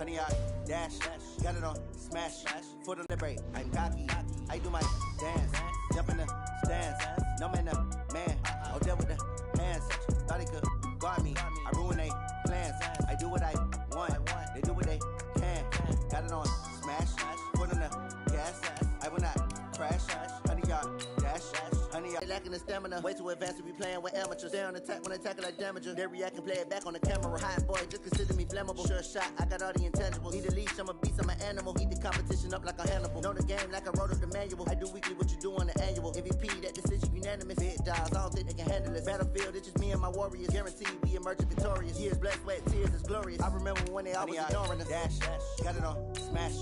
honey, I dash, got it on, smash, foot on the brake, I'm cocky, I do my dance, jump in the stands, no man, man, oh, there with the hands, thought he could guard me, I ruin they plans, I do what I want, they do what they can, got it on, smash, foot on the gas, I will not crash, honey, y'all dash, honey, y'all lacking the stamina, way too advanced to be playing with amateurs, stay on attack when attacking like damager, they react and play it back on the camera, hot boy, just consider me flammable, sure shot, I got all the intangibles, need a leash, I'm a beast, I'm an animal, eat the competition up like a Hannibal, know the game like I wrote up the manual, I do weekly what you do on the annual, MVP, that decision unanimous, big dials, I don't think they can handle it, battlefield, it's just me and my warriors, guaranteed we emerge victorious, years, blood, sweat, tears, it's glorious, I remember when they always ignoring us, dash, got it on, smash,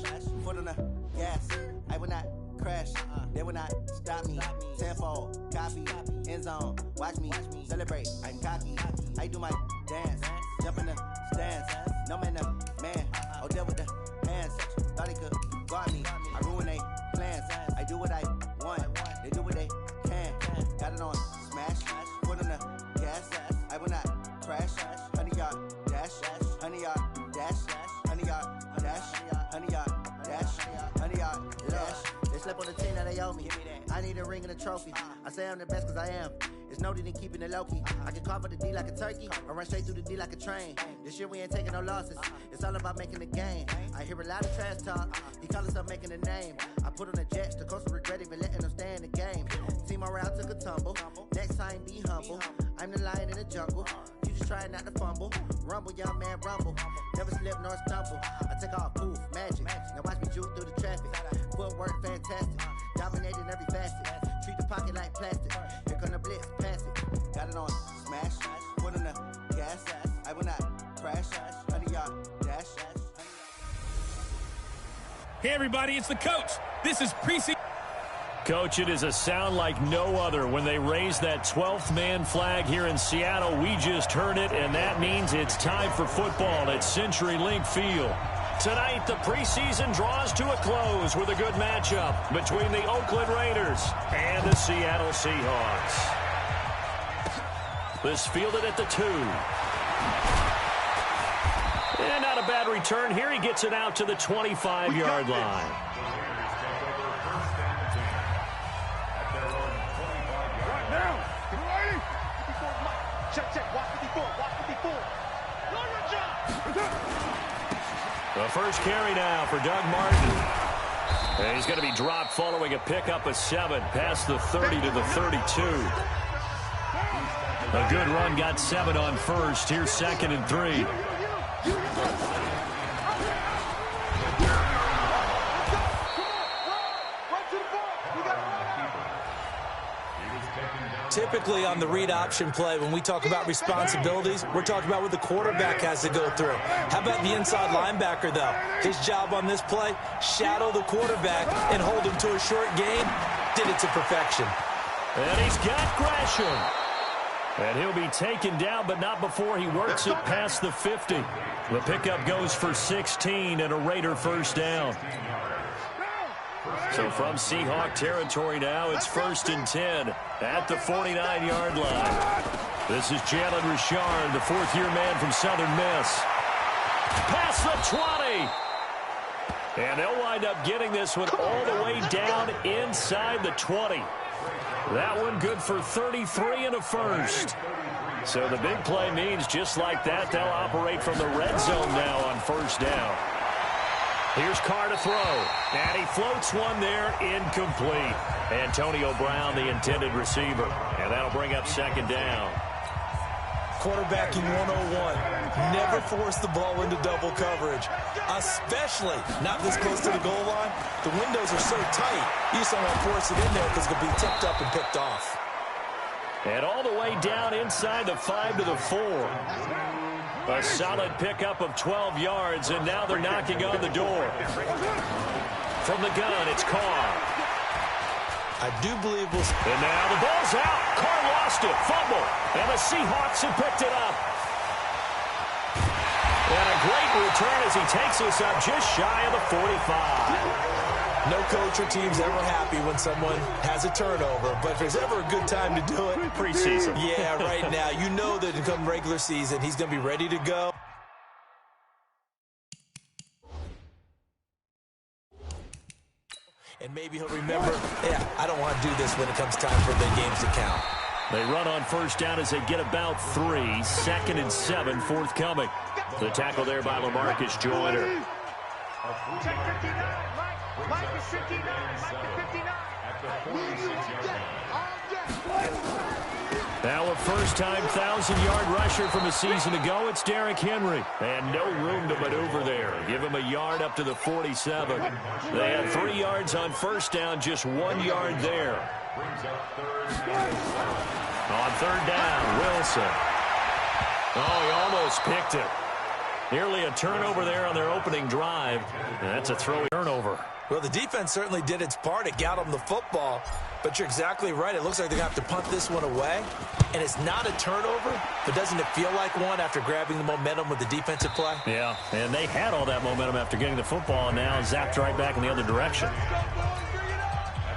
foot on the gas, I will not crash, they will not stop me, tenfold, copy, end zone, watch me, celebrate, I'm cocky, I do my dance, jump in the stands, no man, man, oh, there with the hands, thought he could guard me, I ruin they plans, I do what I want, they do what they can, got it on, smash, foot on the gas, I will not crash, honey, y'all dash, honey, y'all dash, honey, y'all dash, honey, y'all dash, honey, y'all dash. They slept on the team that they owe me. I need a ring and a trophy. I say I'm the best cause I am. It's noted in keeping it low-key. I can carve up the D like a turkey or run straight through the D like a train. This year we ain't taking no losses. It's all about making the game. I hear a lot of trash talk. He call himself making a name. I put on the Jets. The coach will regret even letting them stay in the game. Team morale took a tumble. Next time be humble. I'm the lion in the jungle. You just try not to fumble. Rumble, young man, rumble. Never slip nor stumble. I take off, poof, magic. Now watch me juke through the traffic. Footwork fantastic. Dominating every facet. Treat the pocket like plastic. Here come the blitz, pass it. Got it on, smash. Foot on the gas. I will not crash. Honey, y'all dash. Hey, everybody, it's the coach. This is preseason. Coach, it is a sound like no other when they raise that 12th man flag here in Seattle. We just heard it, and that means it's time for football at CenturyLink Field. Tonight, the preseason draws to a close with a good matchup between the Oakland Raiders and the Seattle Seahawks. This fielded at the 2. And not a bad return here. He gets it out to the 25-yard line. The first carry now for Doug Martin. And he's going to be dropped following a pickup of 7 past the 30 to the 32. A good run got 7 on first. Here's 2nd and 3. Typically on the read option play, when we talk about responsibilities, we're talking about what the quarterback has to go through. How about the inside linebacker, though? His job on this play, shadow the quarterback and hold him to a short gain. Did it to perfection. And he's got Gresham. And he'll be taken down, but not before he works it past the 50. The pickup goes for 16 and a Raider first down. So from Seahawk territory now, it's 1st and 10 at the 49-yard line. This is Jalen Richard, the 4th-year man from Southern Miss. Past the 20. And they'll wind up getting this one all the way down inside the 20. That one good for 33 and a first. So the big play means just like that, they'll operate from the red zone now on first down. Here's Carr to throw, and he floats one there, incomplete. Antonio Brown, the intended receiver, and that'll bring up 2nd down. Quarterbacking 101. Never force the ball into double coverage, especially not this close to the goal line. The windows are so tight, you just don't want to force it in there because it'll be tipped up and picked off. And all the way down inside the 5 to the 4. A solid pickup of 12 yards, and now they're knocking on the door. From the gun, it's Carr. I do believe we'll... And now the ball's out. Carr lost it. Fumble. And the Seahawks have picked it up. And a great return as he takes us up just shy of the 45. No coach or team's ever happy when someone has a turnover, but if there's ever a good time to do it, preseason. Yeah, right now. You know that come regular season, he's going to be ready to go. And maybe he'll remember, yeah, I don't want to do this when it comes time for big games to count. They run on first down as they get about 3. 2nd and 7 forthcoming. The tackle there by LaMarcus Joyner. Check 59. Mike is 59. Mike is 59. Now a first-time 1,000-yard rusher from a season ago. It's Derrick Henry. And no room to maneuver there. Give him a yard up to the 47. They had 3 yards on first down, just 1 yard there. On third down, Wilson. Oh, he almost picked it. Nearly a turnover there on their opening drive. And that's a throwing turnover. Well, the defense certainly did its part. It got them the football. But you're exactly right. It looks like they're going to have to punt this one away. And it's not a turnover, but doesn't it feel like one after grabbing the momentum with the defensive play? Yeah, and they had all that momentum after getting the football, and now zapped right back in the other direction.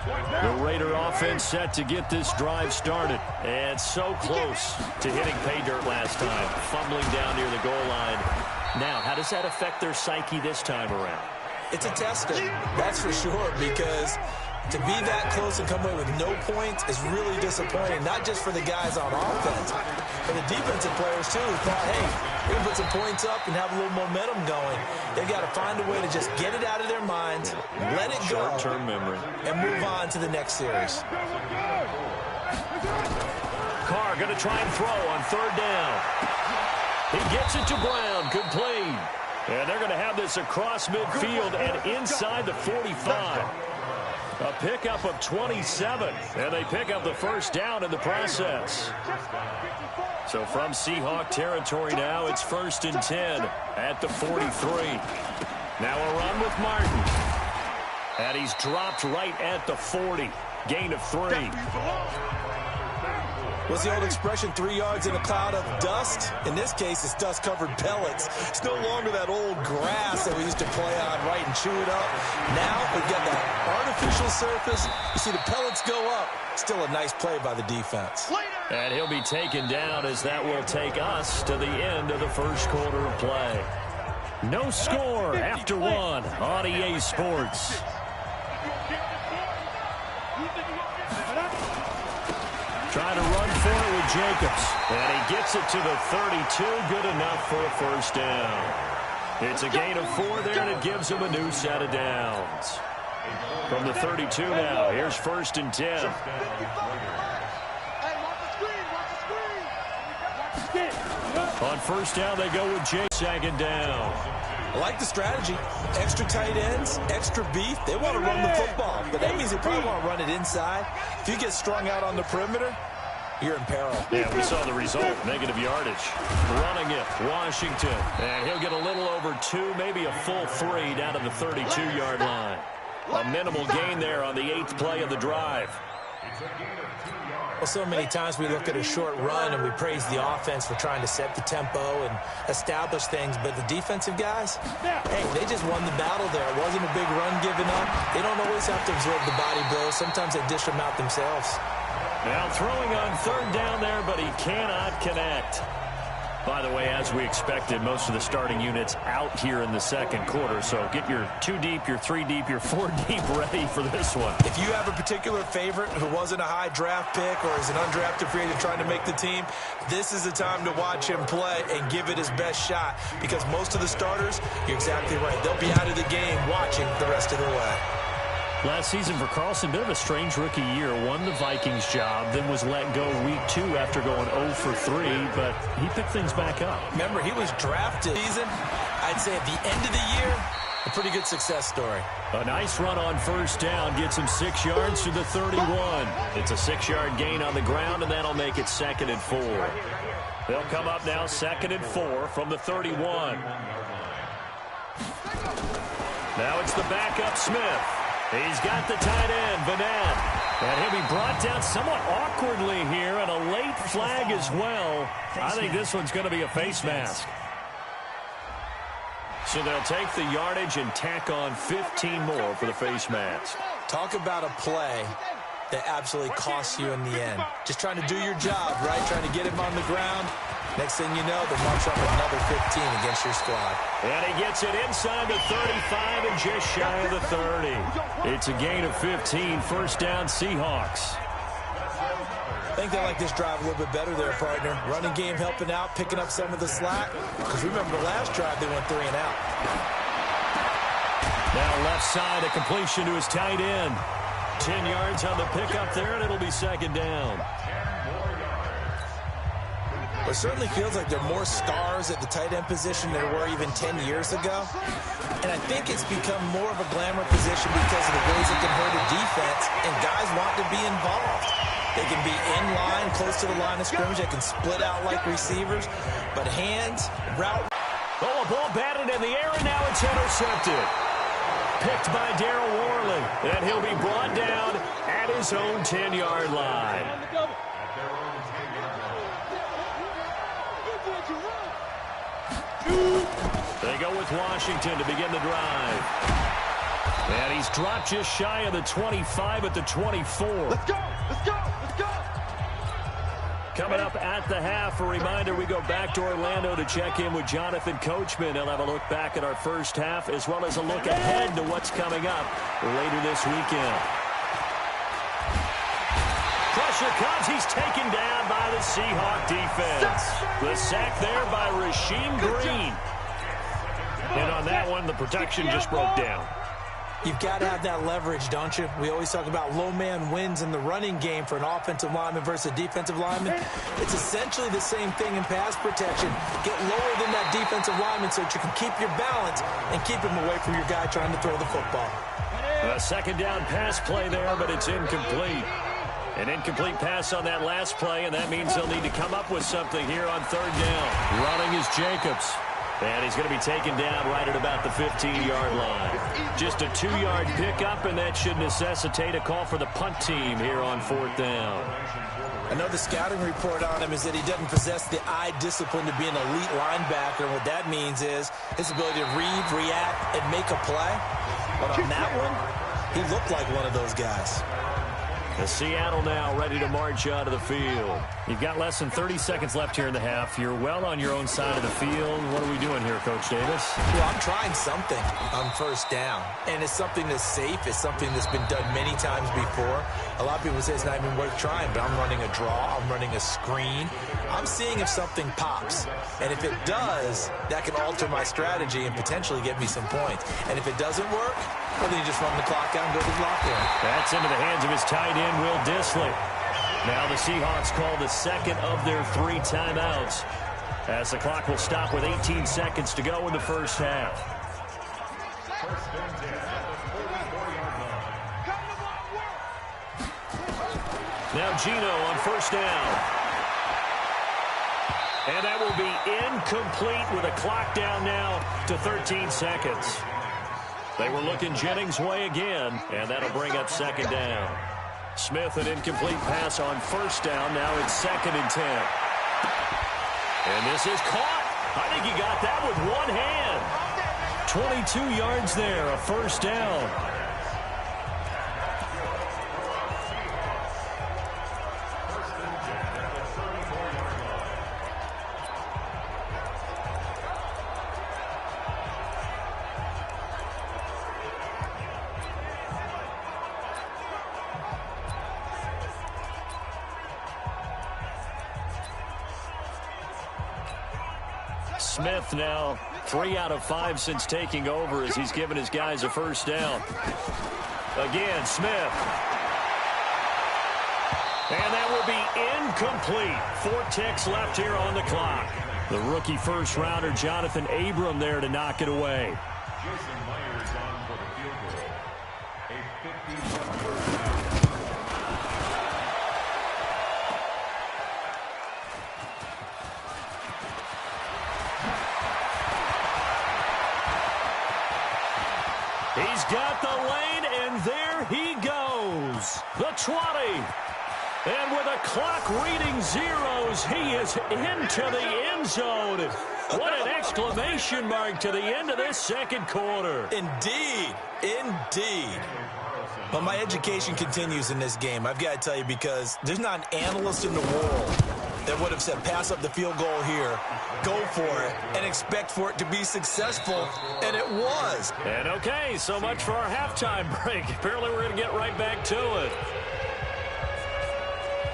The Raider offense set to get this drive started. And so close to hitting pay dirt last time. Fumbling down near the goal line. Now, how does that affect their psyche this time around? It's a tester, that's for sure, because to be that close and come away with no points is really disappointing, not just for the guys on offense, but the defensive players, too, who thought, hey, we're going to put some points up and have a little momentum going. They've got to find a way to just get it out of their minds, let it go, short-term memory, and move on to the next series. Carr going to try and throw on third down. He gets it to Brown, complete. And they're going to have this across midfield and inside the 45. A pickup of 27, and they pick up the first down in the process. So from Seahawk territory now, it's 1st and 10 at the 43. Now a run with Martin. And he's dropped right at the 40. Gain of 3. What's the old expression, 3 yards in a cloud of dust? In this case, it's dust-covered pellets. It's no longer that old grass that we used to play on, right, and chew it up. Now we've got that artificial surface. You see the pellets go up. Still a nice play by the defense. And he'll be taken down as that will take us to the end of the first quarter of play. No score after 1 on EA Sports. Trying to run for it with Jacobs. And he gets it to the 32. Good enough for a first down. It's a gain of 4 there, and it gives him a new set of downs. From the 32 now, here's 1st and 10. On first down, they go with Jay. 2nd down. I like the strategy. Extra tight ends, extra beef. They want to run the football, but that means they probably want to run it inside. If you get strung out on the perimeter, you're in peril. Yeah, we saw the result. Negative yardage. Running it, Washington. And he'll get a little over 2, maybe a full 3 down to the 32-yard line. A minimal gain there on the 8th play of the drive. Well, so many times we look at a short run and we praise the offense for trying to set the tempo and establish things, but the defensive guys, hey, they just won the battle there. It wasn't a big run given up. They don't always have to absorb the body blows. Sometimes they dish them out themselves. Now throwing on third down there, but he cannot connect. By the way, as we expected, most of the starting units out here in the second quarter. So get your 2 deep, your 3 deep, your 4 deep ready for this one. If you have a particular favorite who wasn't a high draft pick or is an undrafted free agent trying to make the team, this is the time to watch him play and give it his best shot. Because most of the starters, you're exactly right, they'll be out of the game watching the rest of the way. Last season for Carlson, bit of a strange rookie year. Won the Vikings job, then was let go week 2 after going 0 for 3, but he picked things back up. Remember, he was drafted season. I'd say at the end of the year, a pretty good success story. A nice run on first down gets him 6 yards to the 31. It's a 6-yard gain on the ground, and that'll make it 2nd and 4. They'll come up now 2nd and 4 from the 31. Now it's the backup Smith. He's got the tight end, Vanette. And he'll be brought down somewhat awkwardly here, and a late flag as well. I think this one's going to be a face mask. So they'll take the yardage and tack on 15 more for the face mask. Talk about a play that absolutely costs you in the end. Just trying to do your job, right? Trying to get him on the ground. Next thing you know, they're marching up another 15 against your squad. And he gets it inside the 35 and just shy of the 30. It's a gain of 15, first down Seahawks. I think they like this drive a little bit better there, partner. Running game helping out, picking up some of the slack. Because remember the last drive, they went 3 and out. Now left side, a completion to his tight end. 10 yards on the pickup there, and it'll be second down. It certainly feels like there are more stars at the tight end position than there were even 10 years ago. And I think it's become more of a glamour position because of the ways it can hurt a defense, and guys want to be involved. They can be in line, close to the line of scrimmage. They can split out like receivers. But hands, route. Oh, a ball batted in the air, and now it's intercepted. Picked by Darryl Worley. And he'll be brought down at his own 10-yard line. They go with Washington to begin the drive. And he's dropped just shy of the 25 at the 24. Let's go! Let's go! Let's go! Coming up at the half, a reminder, we go back to Orlando to check in with Jonathan Coachman. He'll have a look back at our first half as well as a look ahead to what's coming up later this weekend. Pressure comes. He's taken down by the Seahawk defense. The sack there by Rasheem Green. And on that one, the protection just broke down. You've got to have that leverage, don't you? We always talk about low man wins in the running game for an offensive lineman versus a defensive lineman. It's essentially the same thing in pass protection. Get lower than that defensive lineman so that you can keep your balance and keep him away from your guy trying to throw the football. A second down pass play there, but it's incomplete. An incomplete pass on that last play, and that means they'll need to come up with something here on third down. Running is Jacobs. And he's going to be taken down right at about the 15-yard line. Just a 2-yard pickup, and that should necessitate a call for the punt team here on fourth down. I know the scouting report on him is that he doesn't possess the eye discipline to be an elite linebacker. What that means is his ability to read, react, and make a play. But on that one, he looked like one of those guys. The Seattle now ready to march out of the field. You've got less than 30 seconds left here in the half. You're well on your own side of the field. What are we doing here, Coach Davis? Well, I'm trying something on first down. And it's something that's safe. It's something that's been done many times before. A lot of people say it's not even worth trying, but I'm running a draw. I'm running a screen. I'm seeing if something pops. And if it does, that can alter my strategy and potentially get me some points. And if it doesn't work, well, then you just run the clock out and go to the locker room. That's into the hands of his tight end, Will Dissly. Now the Seahawks call the second of their 3 timeouts as the clock will stop with 18 seconds to go in the first half. Now Gino on first down. And that will be incomplete with a clock down now to 13 seconds. They were looking Jennings' way again, and that'll bring up second down. Smith, an incomplete pass on first down. Now it's 2nd and 10. And this is caught. I think he got that with one hand. 22 yards there, a first down. Smith now 3 out of 5 since taking over as he's given his guys a first down. Again, Smith. And that will be incomplete. 4 ticks left here on the clock. The rookie first rounder, Jonathan Abram, there to knock it away. He's got the lane, and there he goes. The 20. And with a clock reading zeros, he is into the end zone. What an exclamation mark to the end of this second quarter. Indeed. Indeed. But my education continues in this game. I've got to tell you, because there's not an analyst in the world that would have said pass up the field goal here, go for it, and expect for it to be successful, and it was. And okay, so much for our halftime break. Apparently we're going to get right back to it.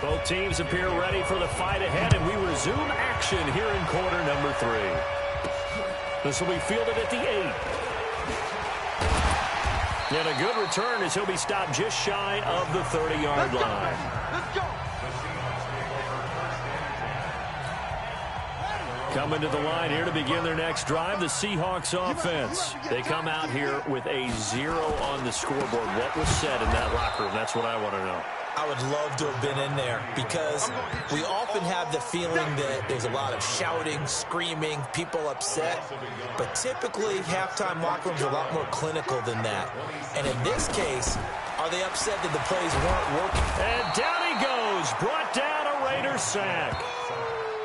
Both teams appear ready for the fight ahead, and we resume action here in quarter number 3. This will be fielded at the 8. And a good return as he'll be stopped just shy of the 30-yard line. Let's go. Coming to the line here to begin their next drive, the Seahawks offense. They come out here with a 0 on the scoreboard. What was said in that locker room? That's what I want to know. I would love to have been in there because we often have the feeling that there's a lot of shouting, screaming, people upset. But typically, halftime locker rooms are a lot more clinical than that. And in this case, are they upset that the plays weren't working? And down he goes. Brought down a Raiders sack.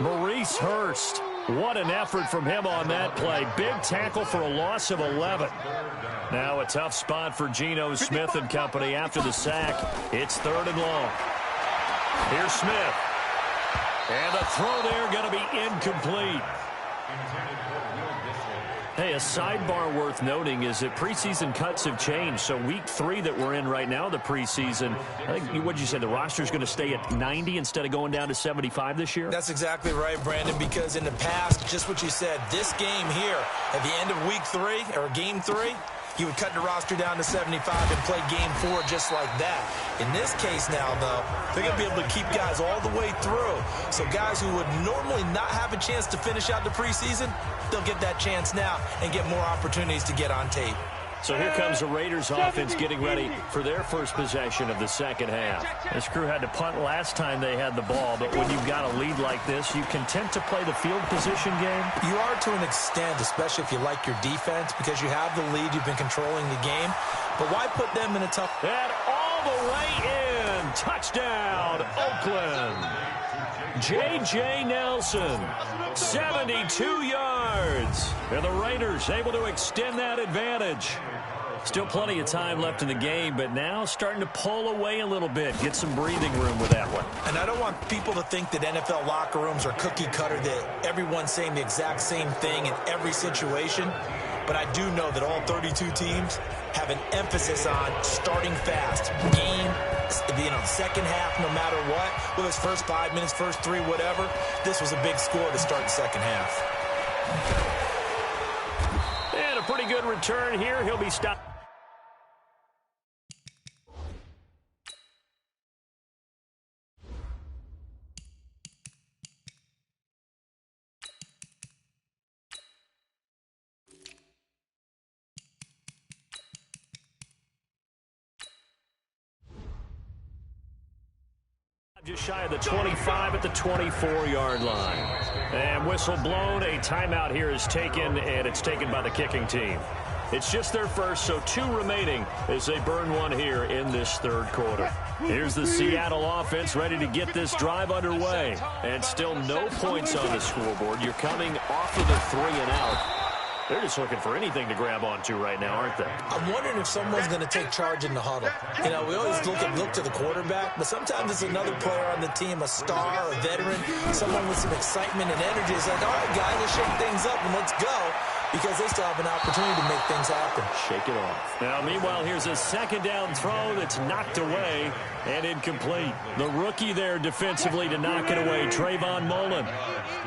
Maurice Hurst. What an effort from him on that play. Big tackle for a loss of 11. Now a tough spot for Geno Smith and company after the sack. It's 3rd and long. Here's Smith. And the throw there going to be incomplete. Hey, a sidebar worth noting is that preseason cuts have changed. So week 3 that we're in right now, the preseason, I think, what did you say, the roster's going to stay at 90 instead of going down to 75 this year? That's exactly right, Brandon, because in the past, just what you said, this game here, at the end of week 3, or game 3, he would cut the roster down to 75 and play game 4 just like that. In this case now, though, they're going to be able to keep guys all the way through. So guys who would normally not have a chance to finish out the preseason, they'll get that chance now and get more opportunities to get on tape. So here comes the Raiders offense getting ready for their first possession of the second half. This crew had to punt last time they had the ball, but when you've got a lead like this, you content to play the field position game? You are to an extent, especially if you like your defense, because you have the lead, you've been controlling the game. But why put them in a tough... And all the way in. Touchdown, Oakland. J.J. Nelson, 72 yards. And the Raiders able to extend that advantage. Still plenty of time left in the game, but now starting to pull away a little bit. Get some breathing room with that one. And I don't want people to think that NFL locker rooms are cookie cutter, that everyone's saying the exact same thing in every situation. But I do know that all 32 teams have an emphasis on starting fast. Second half, no matter what. Whether it's first 5 minutes, first 3, whatever. This was a big score to start the second half. And a pretty good return here. He'll be stopped. Just shy of the 25 at the 24-yard line. And whistle blown. A timeout here is taken, and it's taken by the kicking team. It's just their first, so 2 remaining as they burn one here in this 3rd quarter. Here's the Seattle offense ready to get this drive underway. And still no points on the scoreboard. You're coming off of the 3 and out. They're just looking for anything to grab onto right now, aren't they? I'm wondering if someone's going to take charge in the huddle. You know, we always look to the quarterback, but sometimes it's another player on the team, a star, a veteran, someone with some excitement and energy. It's like, all right, guys, let's shake things up and let's go, because they still have an opportunity to make things happen. Shake it off. Now, meanwhile, here's a second down throw that's knocked away and incomplete. The rookie there defensively to knock it away, Trayvon Mullen.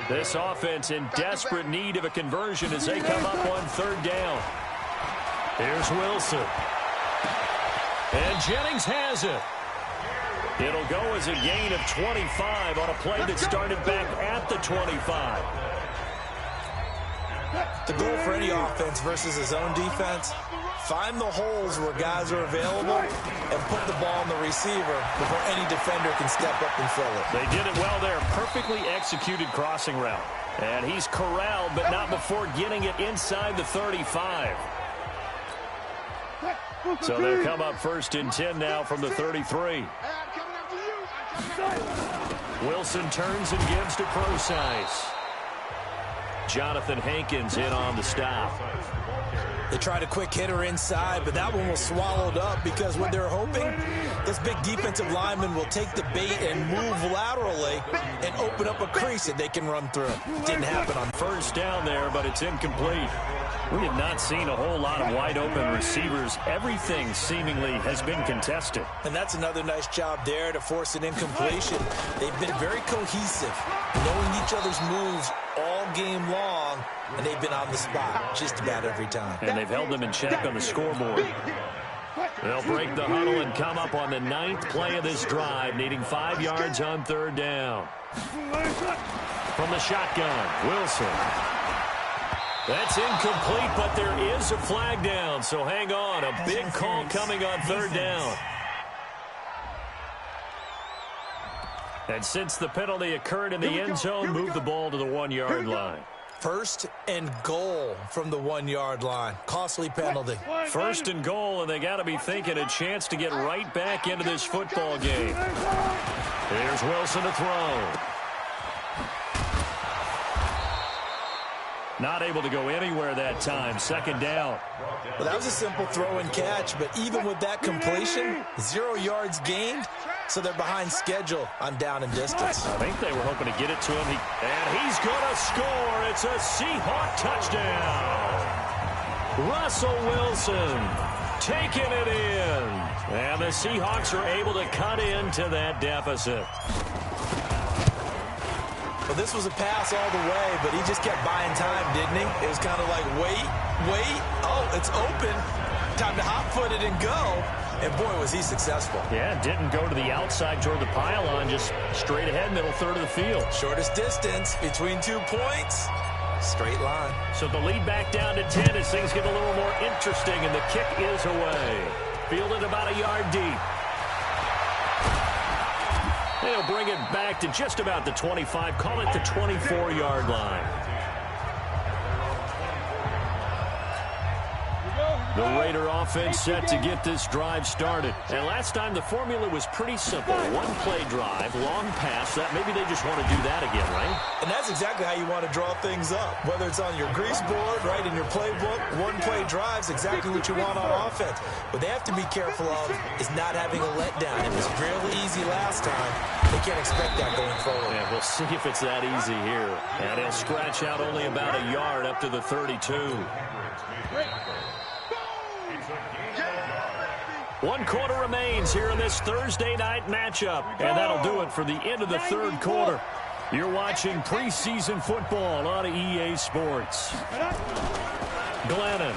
This offense in desperate need of a conversion as they come up on 3rd down. Here's Wilson. And Jennings has it. It'll go as a gain of 25 on a play that started back at the 25. The goal for any offense versus his own defense, find the holes where guys are available and put the ball on the receiver before any defender can step up and fill it. They did it well there. Perfectly executed crossing route. And he's corralled, but not before getting it inside the 35. So they'll come up 1st and 10 now from the 33. Wilson turns and gives to Procise. Jonathan Hankins in on the stop. They tried a quick hitter inside, but that one was swallowed up because what they're hoping, this big defensive lineman will take the bait and move laterally and open up a crease that they can run through. Didn't happen on first down there, but it's incomplete. We have not seen a whole lot of wide-open receivers. Everything seemingly has been contested. And that's another nice job there to force an incompletion. They've been very cohesive, knowing each other's moves all game long, and they've been on the spot just about every time. And they've held them in check on the scoreboard. They'll break the huddle and come up on the 9th play of this drive, needing 5 yards on 3rd down. From the shotgun, Wilson. That's incomplete, but there is a flag down, so hang on. A big call coming on 3rd down. And since the penalty occurred in the end zone, move the ball to the 1-yard line. 1st and goal from the 1-yard line. Costly penalty. 1st and goal, and they got to be thinking a chance to get right back into this football game. Here's Wilson to throw. Not able to go anywhere that time. 2nd down. Well, that was a simple throw and catch, but even with that completion, 0 yards gained, so they're behind schedule on down and distance. I think they were hoping to get it to him. And he's going to score. It's a Seahawk touchdown. Russell Wilson taking it in. And the Seahawks are able to cut into that deficit. Well, this was a pass all the way, but he just kept buying time, didn't he? It was kind of like, wait. Oh, it's open. Time to hot-foot it and go. And, boy, was he successful. Yeah, didn't go to the outside toward the pylon, just straight ahead, middle third of the field. Shortest distance between 2 points. Straight line. So the lead back down to 10 as things get a little more interesting, and the kick is away. Fielded about a yard deep. They'll bring it back to just about the 25. Call it the 24-yard line. The Raider offense set to get this drive started. And last time the formula was pretty simple. 1-play drive, long pass. That maybe they just want to do that again, right? And that's exactly how you want to draw things up. Whether it's on your grease board, right, in your playbook, 1-play drive's exactly what you want on offense. What they have to be careful of is not having a letdown. It was real easy last time. They can't expect that going forward. Yeah, we'll see if it's that easy here. And he'll scratch out only about a yard up to the 32. 1 quarter remains here in this Thursday night matchup. And that'll do it for the end of the 3rd quarter. You're watching preseason football on EA Sports. Glennon.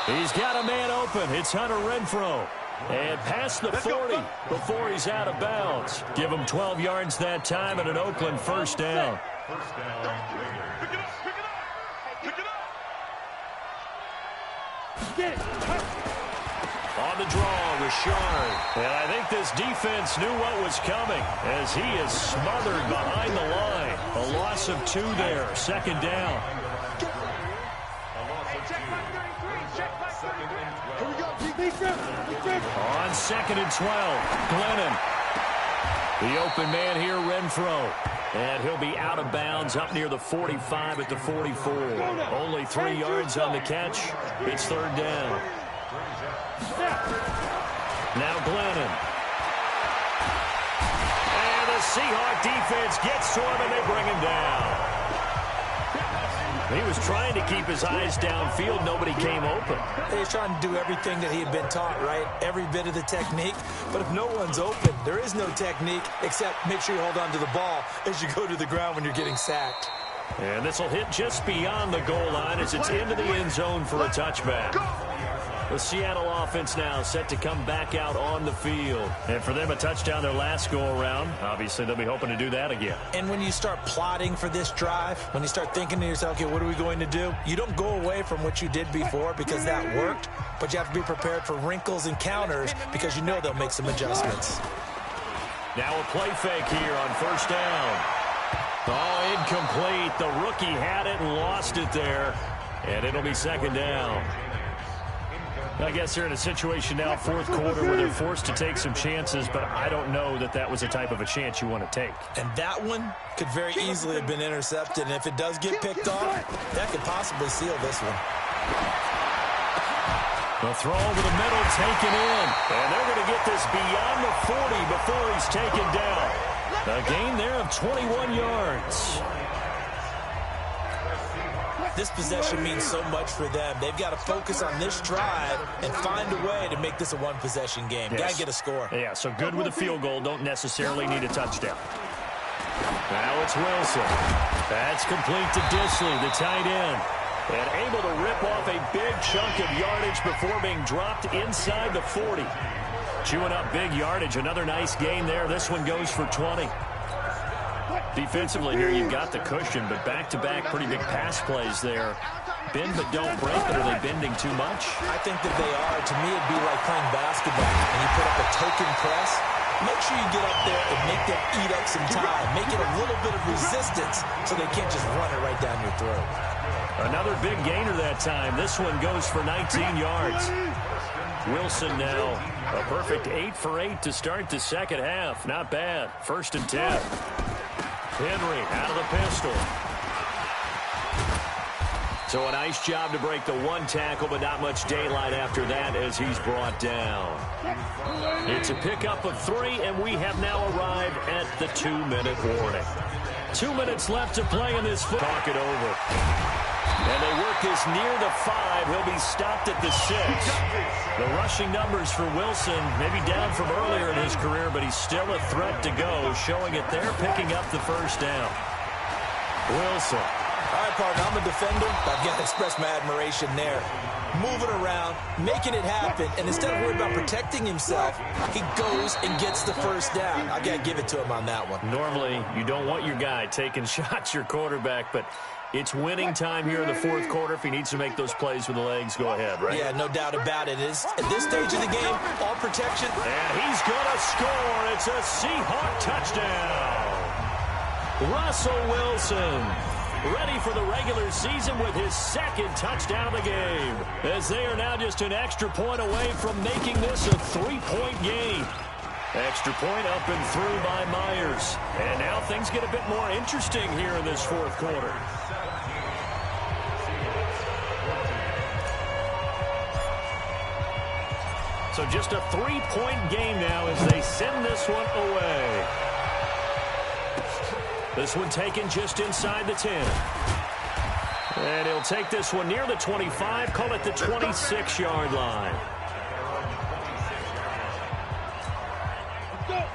He's got a man open. It's Hunter Renfrow. And past the 40 before he's out of bounds. Give him 12 yards that time and an Oakland 1st down. On the draw, Richard. And I think this defense knew what was coming as he is smothered behind the line. A loss of 2 there. 2nd down. On 2nd and 12, Glennon. The open man here, Renfrow. And he'll be out of bounds up near the 45 at the 44. Only 3 yards on the catch. It's 3rd down. Now Glennon. And the Seahawk defense gets to him and they bring him down. He was trying to keep his eyes downfield. Nobody came open. He was trying to do everything that he had been taught, right? Every bit of the technique. But if no one's open, there is no technique except make sure you hold on to the ball as you go to the ground when you're getting sacked. And this will hit just beyond the goal line as it's into the end zone for a touchback. The Seattle offense now set to come back out on the field. And for them, a touchdown their last go-around. Obviously, they'll be hoping to do that again. And when you start plotting for this drive, when you start thinking to yourself, okay, what are we going to do? You don't go away from what you did before because that worked, but you have to be prepared for wrinkles and counters because you know they'll make some adjustments. Now a play fake here on 1st down. Oh, incomplete. The rookie had it and lost it there. And it'll be 2nd down. I guess they're in a situation now, fourth quarter, where they're forced to take some chances, but I don't know that that was the type of a chance you want to take. And that one could very easily have been intercepted, and if it does get picked off, that could possibly seal this one. The throw over the middle, taken in, and they're going to get this beyond the 40 before he's taken down. A gain there of 21 yards. This possession means so much for them. They've got to focus on this drive and find a way to make this a one-possession game. Yes. Got to get a score. Yeah, so good with a field goal. Don't necessarily need a touchdown. Now it's Wilson. That's complete to Disley, the tight end. And able to rip off a big chunk of yardage before being dropped inside the 40. Chewing up big yardage. Another nice gain there. This one goes for 20. Defensively here, you've got the cushion, but back-to-back pretty big pass plays there. Bend but don't break, but are they bending too much? I think that they are. To me, it'd be like playing basketball, and you put up a token press. Make sure you get up there and make them eat up some time. Make it a little bit of resistance so they can't just run it right down your throat. Another big gainer that time. This one goes for 19 yards. Wilson now a perfect 8 for 8 to start the second half. Not bad. 1st and 10. Henry out of the pistol. So a nice job to break the one tackle, but not much daylight after that as he's brought down. It's a pickup of 3, and we have now arrived at the 2-minute warning. 2 minutes left to play in this. Talk it over. And they work this near the 5. He'll be stopped at the 6. The rushing numbers for Wilson, maybe down from earlier in his career, but he's still a threat to go, showing it there, picking up the first down. Wilson. All right, partner, I'm a defender. I've got to express my admiration there. Moving around, making it happen, and instead of worrying about protecting himself, he goes and gets the first down. I got to give it to him on that one. Normally, you don't want your guy taking shots, your quarterback, but it's winning time here in the fourth quarter. If he needs to make those plays with the legs, go ahead, right? Yeah, no doubt about it. At this stage of the game, all protection. And he's going to score. It's a Seahawk touchdown. Russell Wilson, ready for the regular season with his 2nd touchdown of the game, as they are now just an extra point away from making this a 3-point game. Extra point up and through by Myers. And now things get a bit more interesting here in this fourth quarter. So just a 3-point game now as they send this one away. This one taken just inside the 10. And he'll take this one near the 25, call it the 26-yard line.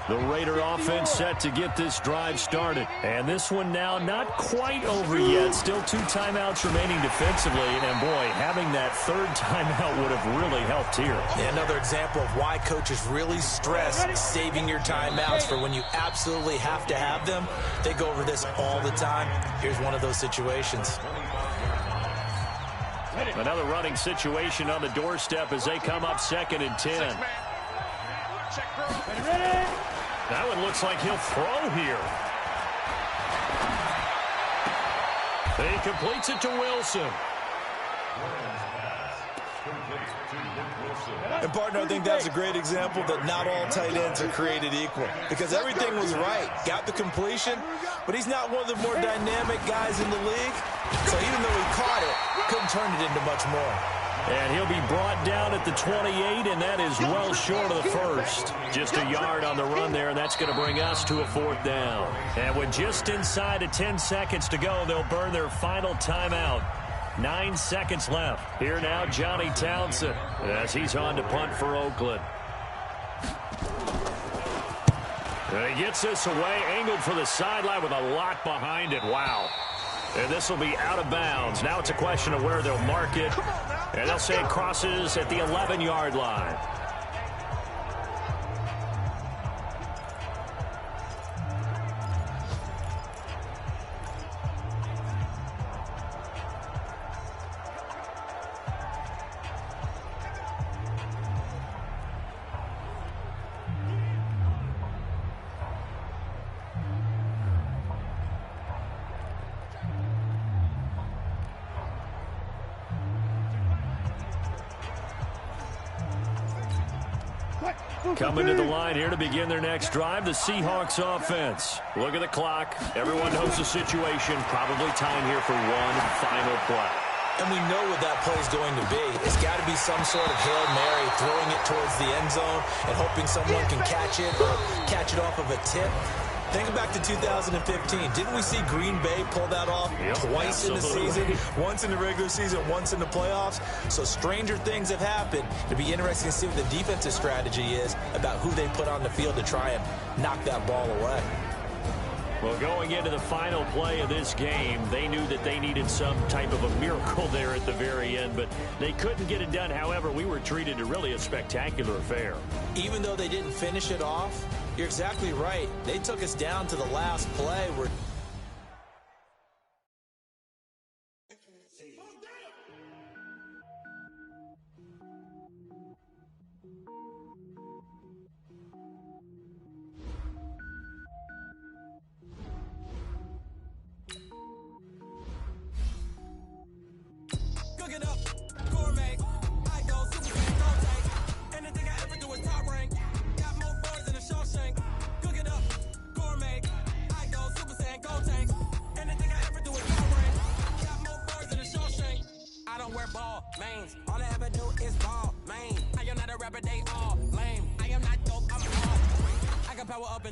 The Raider offense set to get this drive started. And this one now not quite over yet. Still 2 timeouts remaining defensively. And, boy, having that 3rd timeout would have really helped here. Yeah, another example of why coaches really stress saving your timeouts for when you absolutely have to have them. They go over this all the time. Here's one of those situations. Another running situation on the doorstep as they come up 2nd and 10. That one looks like he'll throw here. He completes it to Wilson. And, partner, I think that's a great example that not all tight ends are created equal. Because everything was right. Got the completion, but he's not one of the more dynamic guys in the league. So even though he caught it, couldn't turn it into much more. And he'll be brought down at the 28, and that is well short of the 1st. Just a yard on the run there, and that's going to bring us to a 4th down. And with just inside of 10 seconds to go, they'll burn their final timeout. 9 seconds left. Here now, Johnny Townsend, as he's on to punt for Oakland. And he gets this away, angled for the sideline with a lot behind it. Wow. And this will be out of bounds. Now it's a question of where they'll mark it. And they'll say it crosses at the 11-yard line. Coming to the line here to begin their next drive, the Seahawks offense. Look at the clock. Everyone knows the situation. Probably time here for one final play. And we know what that play is going to be. It's got to be some sort of Hail Mary, throwing it towards the end zone and hoping someone can catch it or catch it off of a tip. Think back to 2015. Didn't we see Green Bay pull that off twice in the season? Once in the regular season, once in the playoffs. So stranger things have happened. It'll be interesting to see what the defensive strategy is about who they put on the field to try and knock that ball away. Well, going into the final play of this game, they knew that they needed some type of a miracle there at the very end, but they couldn't get it done. However, we were treated to really a spectacular affair. Even though they didn't finish it off, you're exactly right. They took us down to the last play where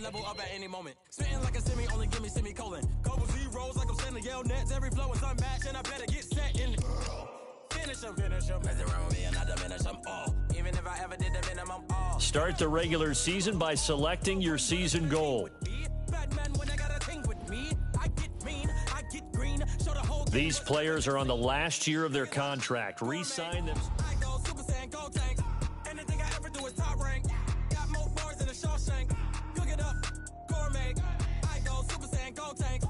level up at any moment. Spitting like a semi, only give me semicolon. Couple zeros like I'm sending yell nets. Every flow is unmatched, and I better get set in. Finish them. Mess around with me and I diminish them all. Even if I ever did the minimum all. Start the regular season by selecting your season goal. These players are on the last year of their contract. Re-sign them. Anything I ever do is top rank. Got more bars than a Shawshank. Cook it up, gourmet. I go Super Saiyan, go tank.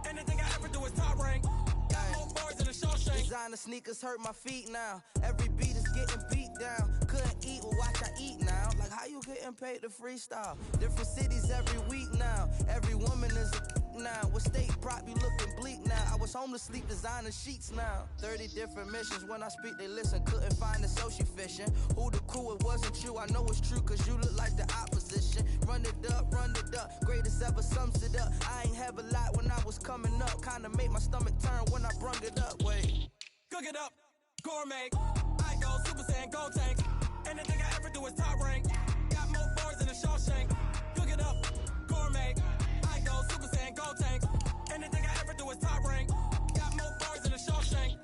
Anything I ever do is top rank. Got more bars than a Shawshank. Designer sneakers hurt my feet now. Every beat is getting beat down. Couldn't eat, well watch I eat now. Like how you getting paid to freestyle? Different cities every week now. Every woman is a now. With state prop, you looking bleak now. I was home to sleep, designer sheets now. 30 different missions. When I speak, they listen. Couldn't find the social fishing. Who the crew? It wasn't you. I know it's true, cause you look like the opposition. Run it up, run it up. Greatest ever sums it up. I ain't have a lot when I was coming up. Kinda made my stomach turn when I brung it up. Wait. Cook it up, gourmet. I go Super Saiyan, go tank. Anything I ever do is top rank. Got more bars than a Shawshank. Cook it up, gourmet. I go Super Saiyan, go tank. Anything I ever do is top rank. Got more bars than a Shawshank.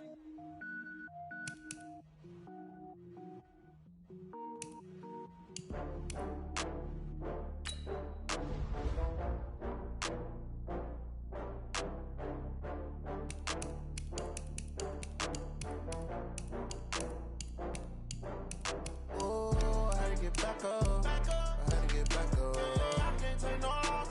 Back up. I had to get back up. I can't take no loss.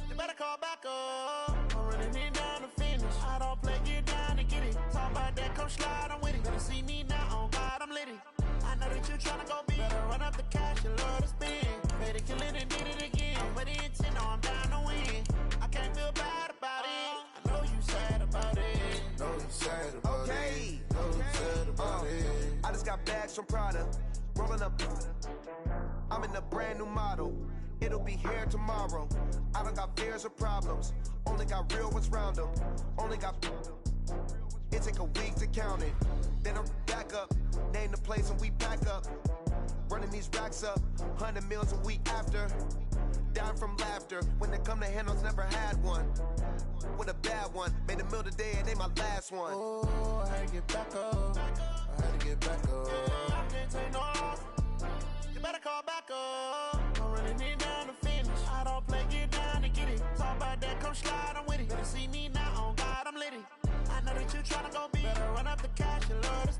You better call back up. I'm running it down to finish. I don't play, get down to get it. Talk about that, come slide, I'm with it. Better see me now, on God, I'm lit it. I know that you tryna go big. Better run up the cash, you love to spend. Pay to kill it and did it again. With the intent, no, I'm down to win. I can't feel bad about it. I know you sad about it. Know you sad about it. Know you sad about it. I just got bags from Prada. Rolling up, I'm in a brand new model. It'll be here tomorrow. I don't got fears or problems. Only got real ones round them. Only got. It take a week to count it. Then I'm back up. Name the place and we pack up. Running these racks up. 100 meals a week after. Down from laughter. When they come to handles, never had one. With a bad one. Made a meal today and they my last one. Oh, I had to get back up. I had to get back up. I can't take no loss. You better call back up. I'm running it down to finish. I don't play, get down to get it. Talk about that, come slide, I'm with it. Better see me now, on God, I'm lit it. I know that you tryna go big. Better run up the cash, you love to